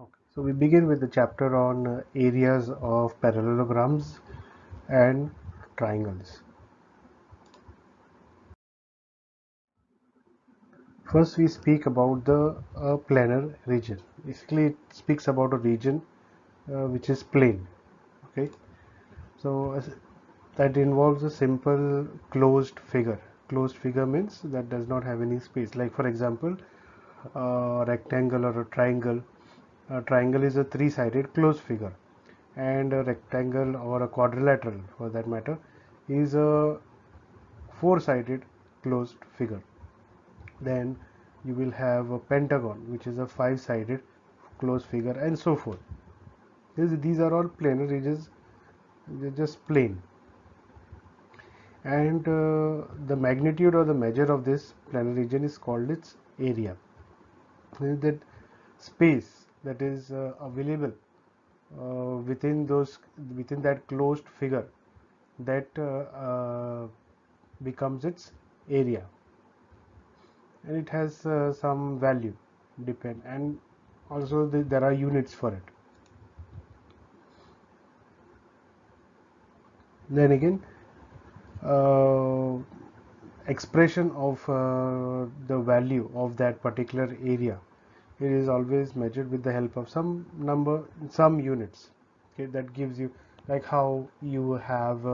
Okay. So we begin with the chapter on areas of parallelograms and triangles. First, we speak about the planar region. Basically, it speaks about a region which is plane. Okay, so that involves a simple closed figure. Closed figure means that does not have any space. Like for example, a rectangle or a triangle. A triangle is a three-sided closed figure, and a rectangle or a quadrilateral, for that matter, is a four-sided closed figure. Then you will have a pentagon, which is a five-sided closed figure, and so forth. These are all planar regions, they're just plane. And the magnitude or the measure of this planar region is called its area. That space that is available within that closed figure, that becomes its area, and it has some value depend, and also there are units for it. Then again, uh, expression of the value of that particular area, it is always measured with the help of some number, some units. Okay, that gives you, like how you have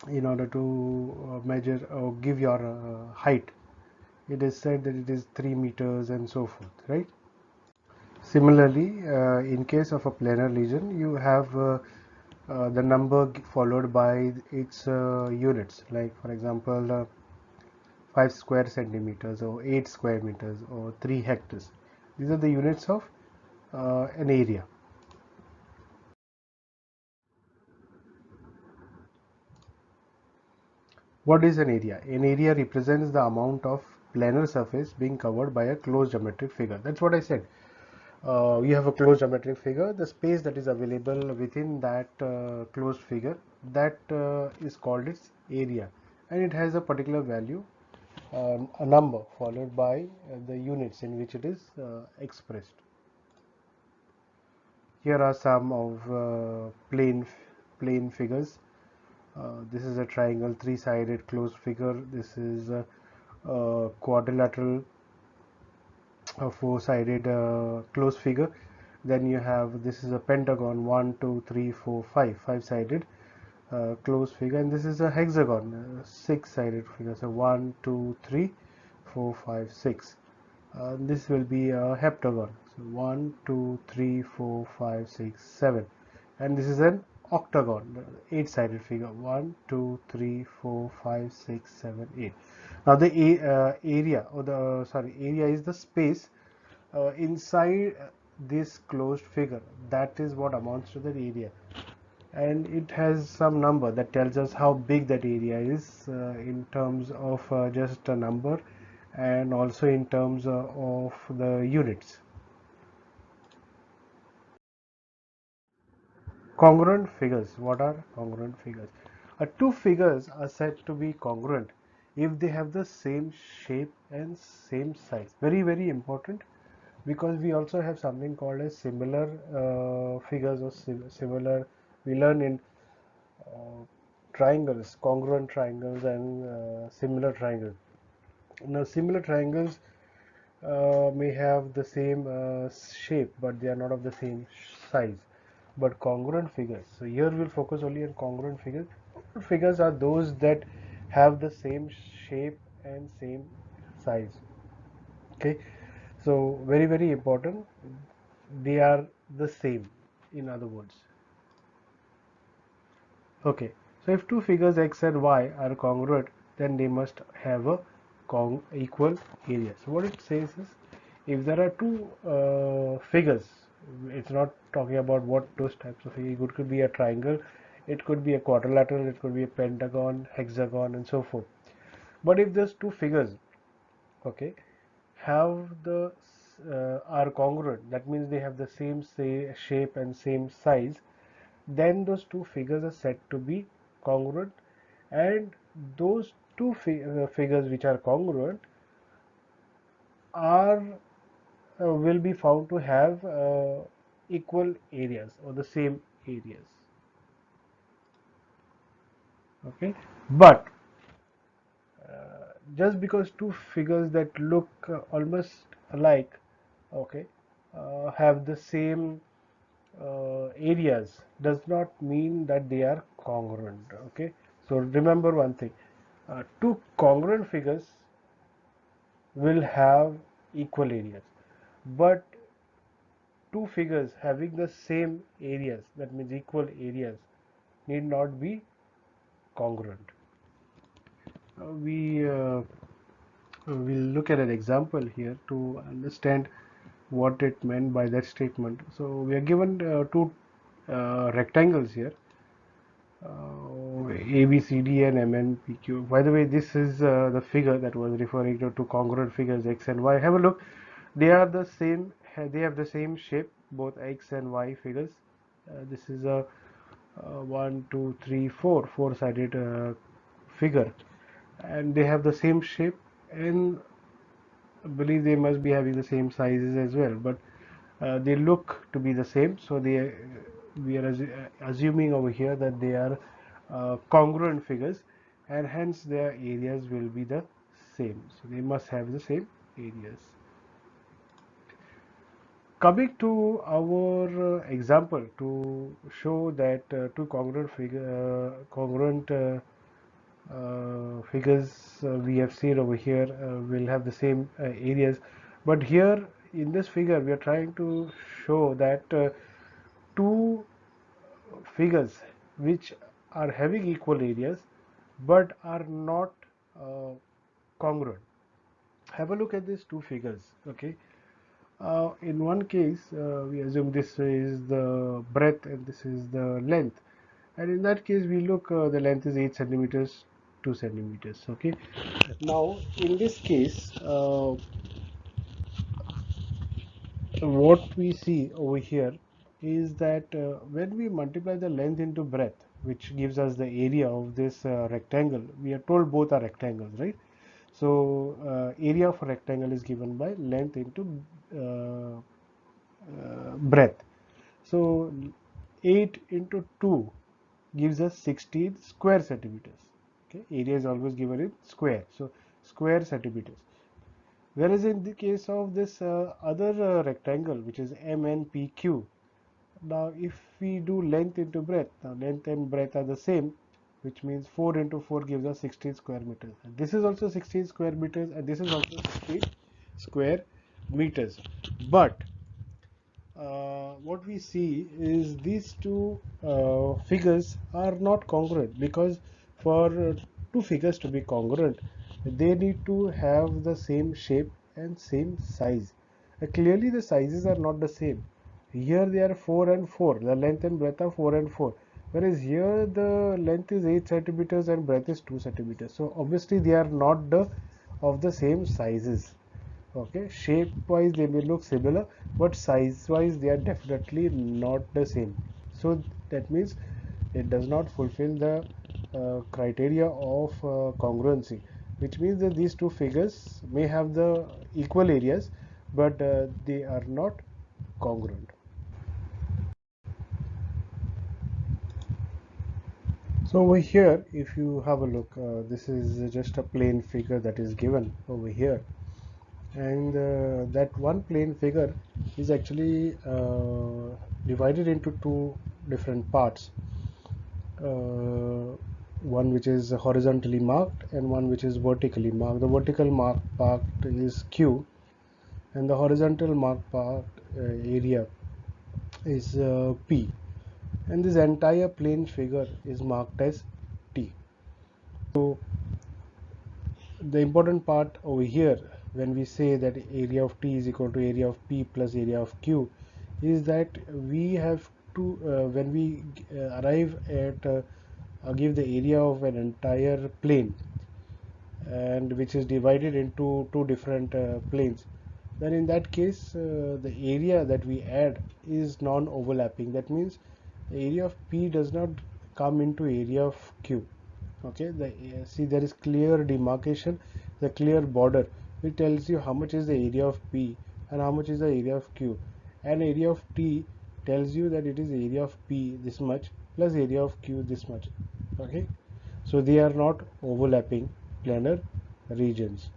in order to measure or give your height, it is said that it is 3 meters and so forth, right? Similarly, in case of a planar region, you have the number followed by its units, like for example 5 square centimeters or 8 square meters or 3 hectares. These are the units of an area. What is an area? An area represents the amount of planar surface being covered by a closed geometric figure. That's what I said. You have a closed geometric figure, the space that is available within that closed figure, that is called its area, and it has a particular value, a number followed by the units in which it is expressed. Here are some of plane figures. This is a triangle, three-sided closed figure. This is a quadrilateral, a four-sided closed figure. Then you have, this is a pentagon, 1 2 3 4 5, five-sided closed figure, and this is a hexagon, six-sided figure. So 1 2 3 4 5 6. This will be a heptagon. So 1 2 3 4 5 6 7, and this is an octagon, eight-sided figure. 1 2 3 4 5 6 7 8. Now the area, or the sorry, area is the space inside this closed figure. That is what amounts to the area, and it has some number that tells us how big that area is in terms of just a number, and also in terms of the units. Congruent figures. What are congruent figures? Two figures are said to be congruent if they have the same shape and same size. Very, very important, because we also have something called as similar figures, or similar, we learn in uh, triangles, congruent triangles, and similar triangles. Now similar triangles may have the same shape, but they are not of the same size. But congruent figures, so here we'll focus only on congruent figures. Figures are those that have the same shape and same size. Okay, so very, very important, they are the same, in other words. Okay, so if two figures x and y are congruent, then they must have a equal area. So what it says is, if there are two figures, it's not talking about what those types of figures. It could be a triangle, it could be a quadrilateral, it could be a pentagon, hexagon, and so forth. But if those two figures, okay, have the are congruent, that means they have the same say shape and same size, then those two figures are said to be congruent. And those two figures which are congruent are will be found to have equal areas or the same areas. Okay, but just because two figures that look almost alike, okay, have the same areas does not mean that they are congruent. Okay, so remember one thing, two congruent figures will have equal areas, but two figures having the same areas, that means equal areas, need not be congruent. We will look at an example here to understand what it meant by that statement. So we are given two rectangles here, A, B, C, D and M, N, P, Q. By the way, this is the figure that was referring to two congruent figures X and Y. Have a look. They are the same. They have the same shape, both X and Y figures. This is a 1, 2, 3, 4 four-sided figure, and they have the same shape, and I believe they must be having the same sizes as well. But they look to be the same, so we are assuming over here that they are congruent figures, and hence their areas will be the same. So they must have the same areas. Coming to our example to show that two congruent figures we have seen over here will have the same areas, but here in this figure we are trying to show that two figures which are having equal areas but are not uh, congruent. Have a look at these two figures. Okay, in one case we assume this is the breadth and this is the length, and in that case we look, the length is 8 centimeters, 2 centimeters. Okay, now in this case what we see over here is that when we multiply the length into breadth, which gives us the area of this rectangle, we are told both are rectangles, right? So area of a rectangle is given by length into breadth. So 8 into 2 gives us 16 square centimeters. Okay, area is always given in square, so square centimeters. Whereas in the case of this other rectangle, which is MNPQ, now if we do length into breadth, now length and breadth are the same, which means 4 into 4 gives us 16 square meters. And this is also 16 square meters, and this is also 16 square meters. But what we see is these two figures are not congruent, because for two figures to be congruent, they need to have the same shape and same size. Clearly the sizes are not the same. Here they are 4 and 4, the length and breadth are 4 and 4, whereas here the length is 8 centimeters and breadth is 2 centimeters. So obviously they are not of the same sizes. Okay, shape wise they may look similar, but size wise they are definitely not the same. So that means it does not fulfill the criteria of congruency, which means that these two figures may have the equal areas, but they are not congruent. So over here, if you have a look, this is just a plane figure that is given over here, and that one plane figure is actually divided into two different parts, uh, one which is horizontally marked and one which is vertically marked. The vertical mark part is Q, and the horizontal mark part area is P, and this entire plane figure is marked as T. So the important part over here, when we say that area of T is equal to area of P plus area of Q, is that we have to when we arrive at give the area of an entire plane, and which is divided into two different planes, then in that case the area that we add is non-overlapping. That means the area of P does not come into area of Q. Okay, see, there is clear demarcation, the clear border which tells you how much is the area of P and how much is the area of Q, and area of T tells you that it is area of P this much plus area of Q this much. Okay, so they are not overlapping planar regions.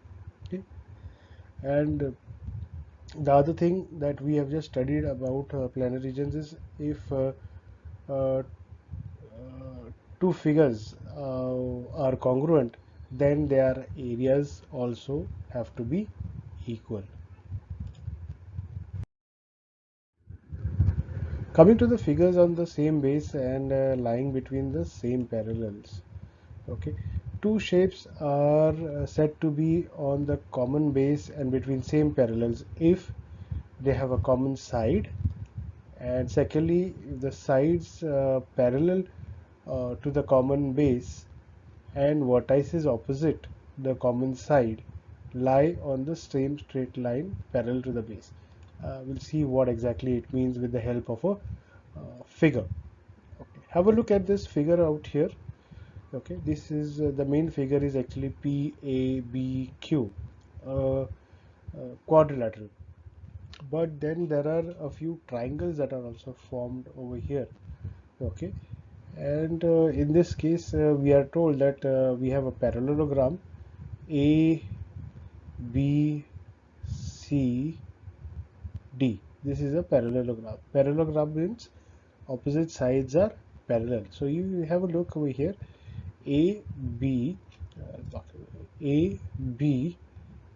Okay, and the other thing that we have just studied about planar regions is if uh, two figures are congruent, then their areas also have to be equal. Coming to the figures on the same base and lying between the same parallels. Okay, two shapes are said to be on the common base and between same parallels if they have a common side, and secondly, if the sides parallel to the common base and vertices opposite the common side lie on the same straight line parallel to the base. We'll see what exactly it means with the help of a figure. Okay. Have a look at this figure out here. Okay, this is the main figure is actually PABQ, quadrilateral. But then there are a few triangles that are also formed over here. Okay, and in this case we are told that we have a parallelogram A B C D. This is a parallelogram. Parallelogram means opposite sides are parallel. So you have a look over here. A B A B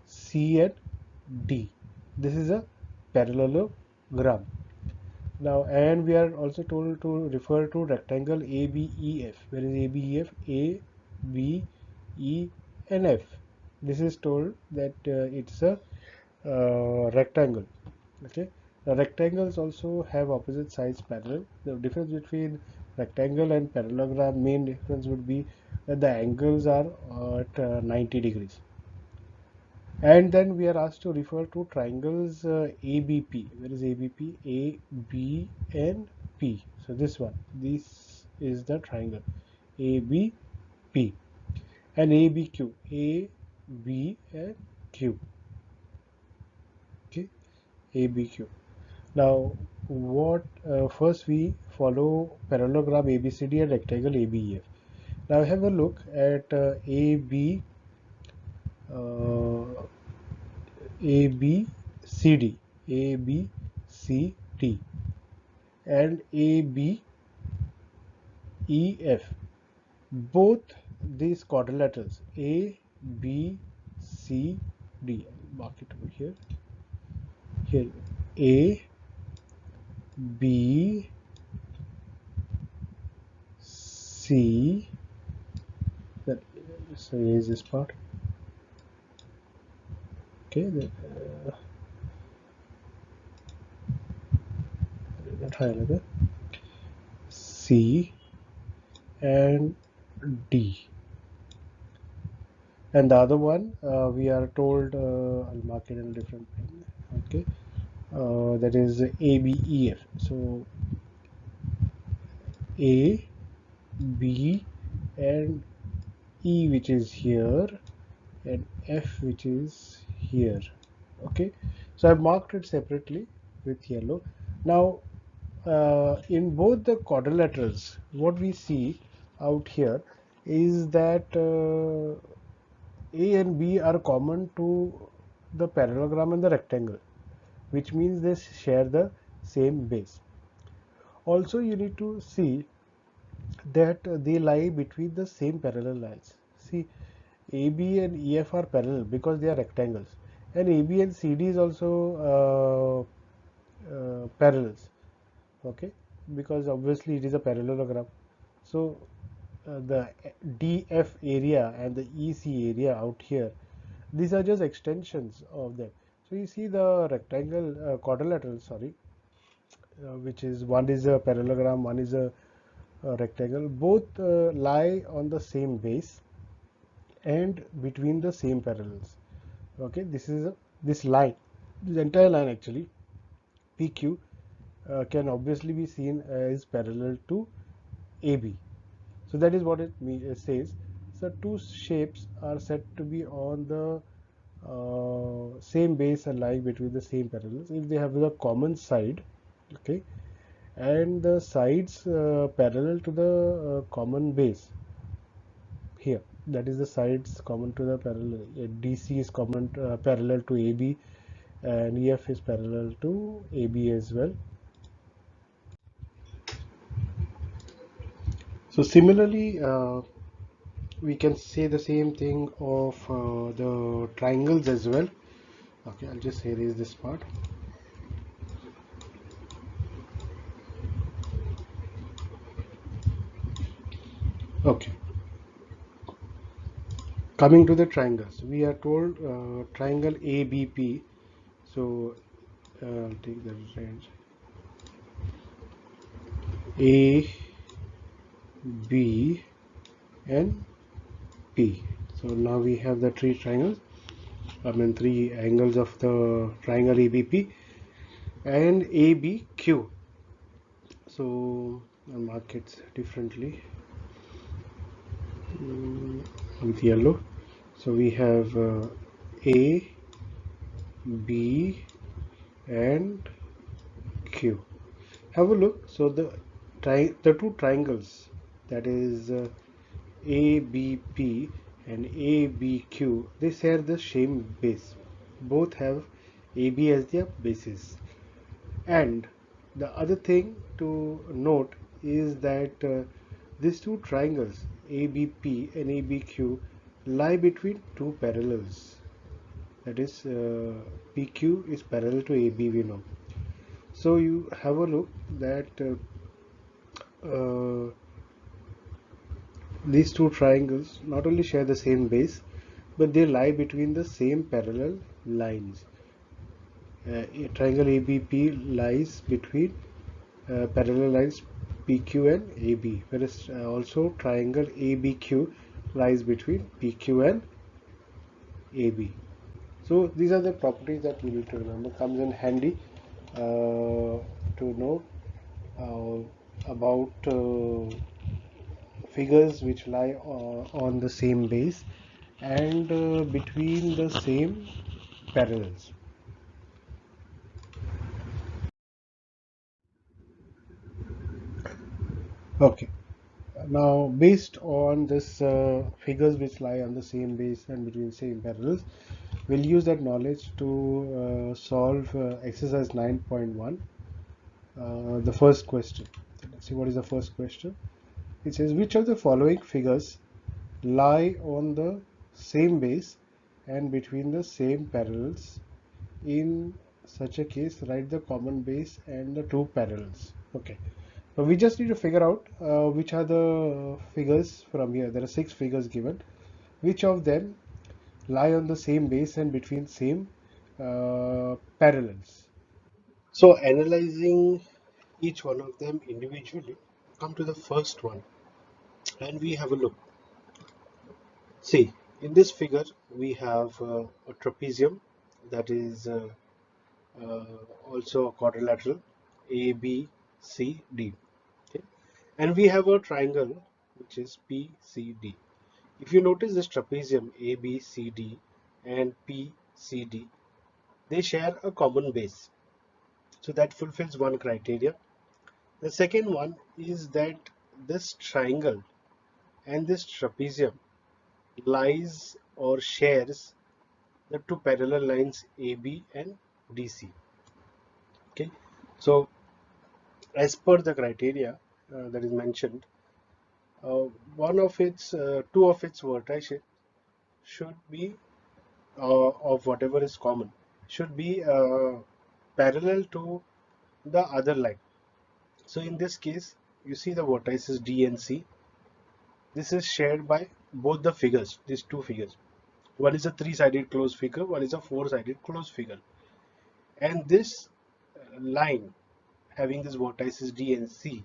C and D. This is a parallelogram. Now, and we are also told to refer to rectangle ABEF. Where is ABEF? A, B, E, and F. This is told that it's a rectangle. Okay. Now, rectangles also have opposite sides parallel. The difference between rectangle and parallelogram, main difference would be that the angles are at 90 degrees. And then we are asked to refer to triangles ABP. Where is ABP? A, B, and P. So this one, this is the triangle ABP, and ABQ, A, B, and Q. Okay, ABQ. Now, what first we follow parallelogram ABCD and rectangle ABEF. Now have a look at AB. ABCD, ABCD, and ABEF. Both these quadrilaterals ABCD. Mark it over here. Here A B C. So here's this part. Okay. Triangle C and D, and the other one we are told I'll mark it in a different pen. Okay, that is ABEF. So A, B, and E, which is here, and F, which is here. Okay, so I've marked it separately with yellow. Now in both the quadrilaterals, what we see out here is that A and B are common to the parallelogram and the rectangle, which means they share the same base. Also, you need to see that they lie between the same parallel lines. See, AB and EF are parallel because they are rectangles, and AB and CD is also parallels. Okay, because obviously it is a parallelogram. So the DF area and the EC area out here, these are just extensions of them. So you see the rectangle quadrilateral, sorry, which is one is a parallelogram, one is a rectangle. Both lie on the same base and between the same parallels. Okay, this line, this entire line actually, PQ, can obviously be seen as parallel to AB. So that is what it says. So two shapes are said to be on the same base are lying between the same parallels if they have the common side, okay, and the sides parallel to the common base here, that is the sides common to the parallel. DC is common parallel to AB, and EF is parallel to AB as well. So similarly, we can say the same thing of the triangles as well. Okay, I'll just erase this part. Okay, coming to the triangles, we are told triangle ABP. So I'll take the range A, B, and P. So now we have the three triangles. I mean three angles of the triangle ABP and ABQ. So I'll mark it differently with yellow. So we have A, B, and Q. Have a look. So the two triangles, that is ABP and ABQ, they share the same base. Both have AB as their basis. And the other thing to note is that these two triangles ABP and ABQ lie between two parallels. That is PQ is parallel to AB, we know. So you have a look that these two triangles not only share the same base, but they lie between the same parallel lines. Triangle ABP lies between parallel lines PQ and AB, whereas also triangle ABQ lies between PQ and AB. So these are the properties that we need to remember. Comes in handy to know about figures which lie on the same base and between the same parallels. Okay, now based on this figures which lie on the same base and between same parallels, we'll use that knowledge to solve exercise 9.1. The first question. Let's see what is the first question. It says which of the following figures lie on the same base and between the same parallels. In such a case, write the common base and the two parallels. Okay. So we just need to figure out which are the figures from here. There are 6 figures given. Which of them lie on the same base and between same parallels. So analyzing each one of them individually, come to the first one and we have a look. See, in this figure we have a trapezium, that is uh, also a quadrilateral A, B, C, D. Okay? And we have a triangle which is P, C, D. If you notice this trapezium A, B, C, D and P, C, D, they share a common base. So that fulfills one criteria. The second one is that this triangle and this trapezium lies or shares the two parallel lines AB and DC. Okay, so as per the criteria that is mentioned, uh, two of its vertices should be of whatever is common should be parallel to the other line. So in this case, you see the vertices D and C. This is shared by both the figures, these two figures. One is a three-sided closed figure, one is a four-sided closed figure. And this line having these vertices D and C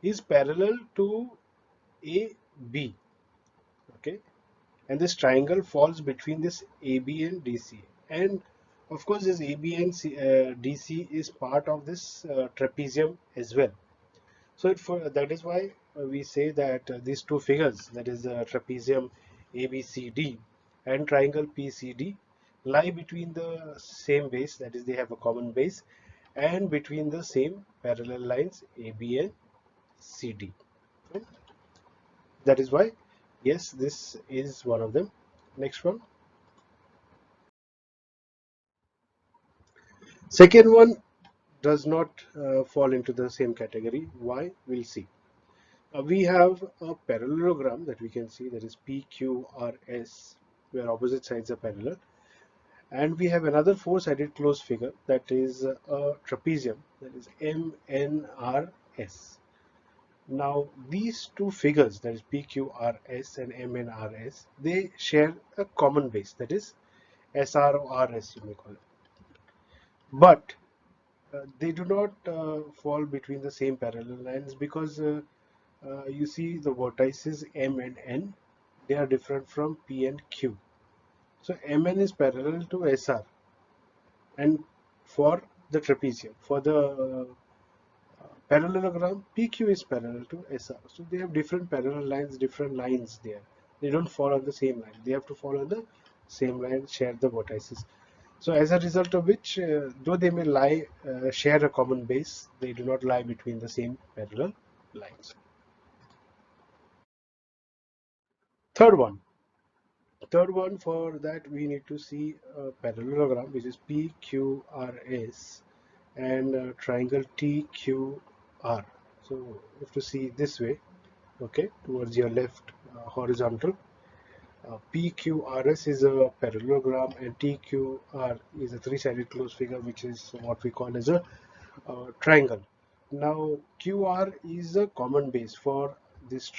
is parallel to AB. Okay, and this triangle falls between this AB and DC. And of course, this AB and DC is part of this trapezium as well. So that is why we say that these two figures, that is the trapezium ABCD and triangle PCD, lie between the same base, that is they have a common base, and between the same parallel lines AB and CD. Right? That is why, yes, this is one of them. Next one. Second one does not fall into the same category. Why? We'll see. We have a parallelogram that we can see, that is PQRS, where opposite sides are parallel. And we have another four-sided closed figure, that is a trapezium, that is MNRS. Now, these two figures, that is PQRS and MNRS, they share a common base, that is SR or RS, you may call it. But they do not fall between the same parallel lines, because you see the vertices M and N, they are different from P and Q. So Mn is parallel to SR, and for the trapezium, for the parallelogram, PQ is parallel to SR. So they have different parallel lines, different lines there. They don't fall on the same line. They have to fall on the same line, share the vertices. So as a result of which, though they may share a common base, they do not lie between the same parallel lines. Third one. Third one, for that we need to see a parallelogram, which is PQRS and triangle TQR. So you have to see this way, okay, towards your left horizontal. PQRS is a parallelogram and TQR is a three-sided closed figure, which is what we call as a triangle. Now QR is a common base for this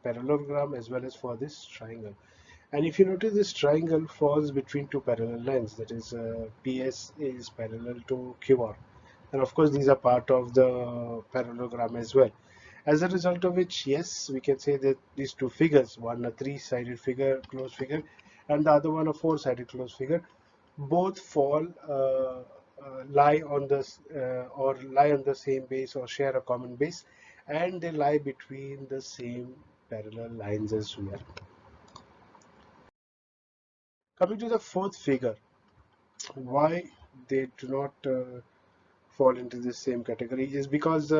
parallelogram as well as for this triangle. And if you notice, this triangle falls between two parallel lines, that is PS is parallel to QR. And of course, these are part of the parallelogram as well. As a result of which, yes, we can say that these two figures, one a three-sided figure, closed figure, and the other one a four-sided closed figure, both lie on the same base or share a common base, and they lie between the same parallel lines as well. Coming to the fourth figure, why they do not fall into the same category is because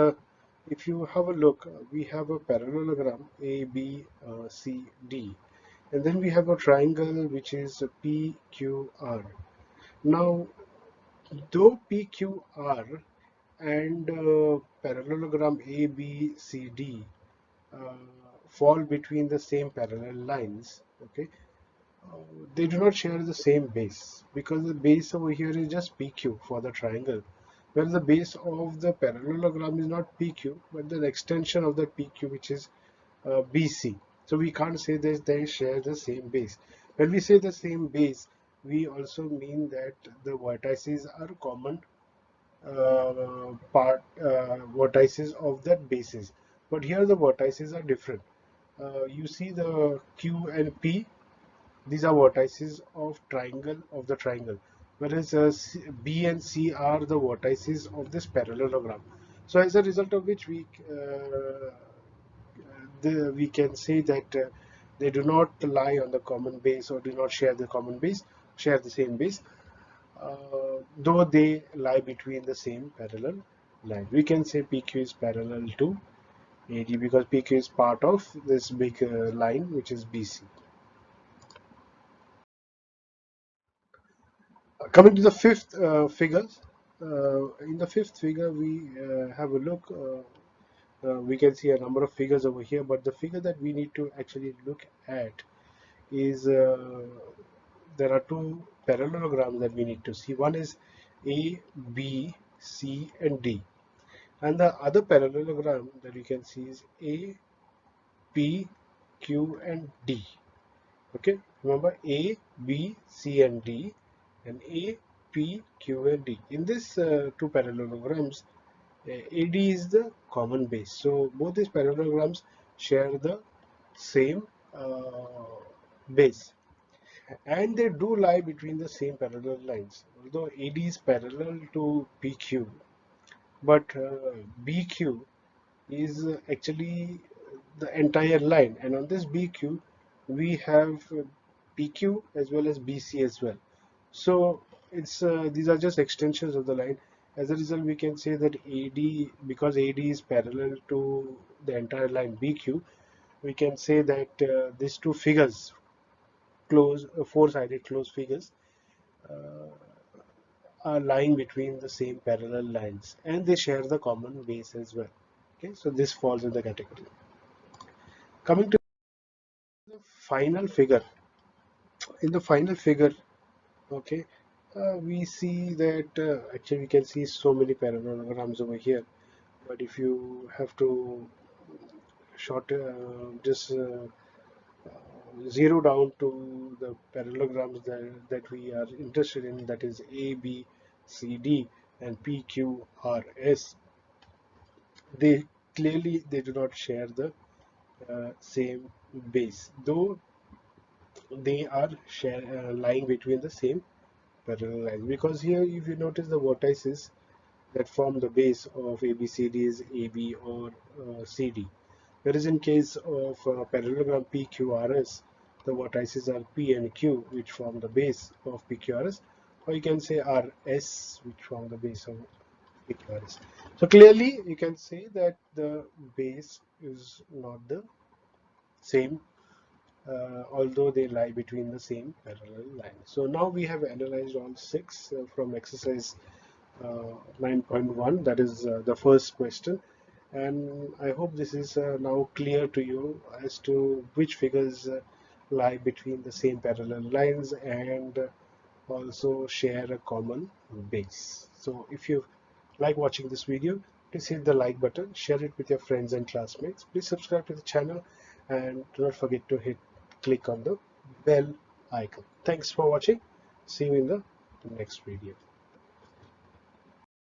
if you have a look, we have a parallelogram A, B, C, D, and then we have a triangle which is P, Q, R. Now, though P, Q, R and parallelogram A, B, C, D uh, fall between the same parallel lines, okay, uh, they do not share the same base, because the base over here is just PQ for the triangle, where the base of the parallelogram is not PQ but the extension of the PQ, which is BC. So we can't say that they share the same base. When we say the same base, we also mean that the vertices are common vertices of that basis. But here the vertices are different. You see the Q and P, these are vertices of the triangle, whereas B and C are the vertices of this parallelogram. So as a result of which, we can say that they do not lie on the common base or do not share the common base, share the same base, though they lie between the same parallel line. We can say PQ is parallel to AD because PQ is part of this big line, which is BC. Coming to the fifth figure, in the fifth figure we have a look. We can see a number of figures over here, but the figure that we need to actually look at is there are two parallelograms that we need to see. One is A, B, C, and D, and the other parallelogram that you can see is A, P, Q, and D. Okay, remember A, B, C, and D, and A, P, Q, and D. In this two parallelograms, AD is the common base. So both these parallelograms share the same base, and they do lie between the same parallel lines. Although AD is parallel to PQ, but BQ is actually the entire line, and on this BQ we have PQ as well as BC as well. So it's these are just extensions of the line. As a result, we can say that AD, because AD is parallel to the entire line BQ, we can say that these two figures, four-sided closed figures, uh, are lying between the same parallel lines, and they share the common base as well. Okay, so this falls in the category. Coming to the final figure, in the final figure, okay, we see that actually we can see so many parallelograms over here. But if you have to just zero down to the parallelograms that we are interested in, that is A, B, C, D, and P, Q, R, S, they clearly they do not share the same base, though they are lying between the same parallel lines. Because here, if you notice the vertices that form the base of ABCD is AB or CD. Whereas in case of parallelogram PQRS, the vertices are P and Q, which form the base of PQRS, or you can say RS, which form the base of PQRS. So clearly, you can say that the base is not the same, although they lie between the same parallel lines. So now we have analyzed all six from exercise 9.1, that is the first question, and I hope this is now clear to you as to which figures lie between the same parallel lines and also share a common base. So if you like watching this video, please hit the like button, share it with your friends and classmates. Please subscribe to the channel and do not forget to click on the bell icon. Thanks for watching. See you in the next video.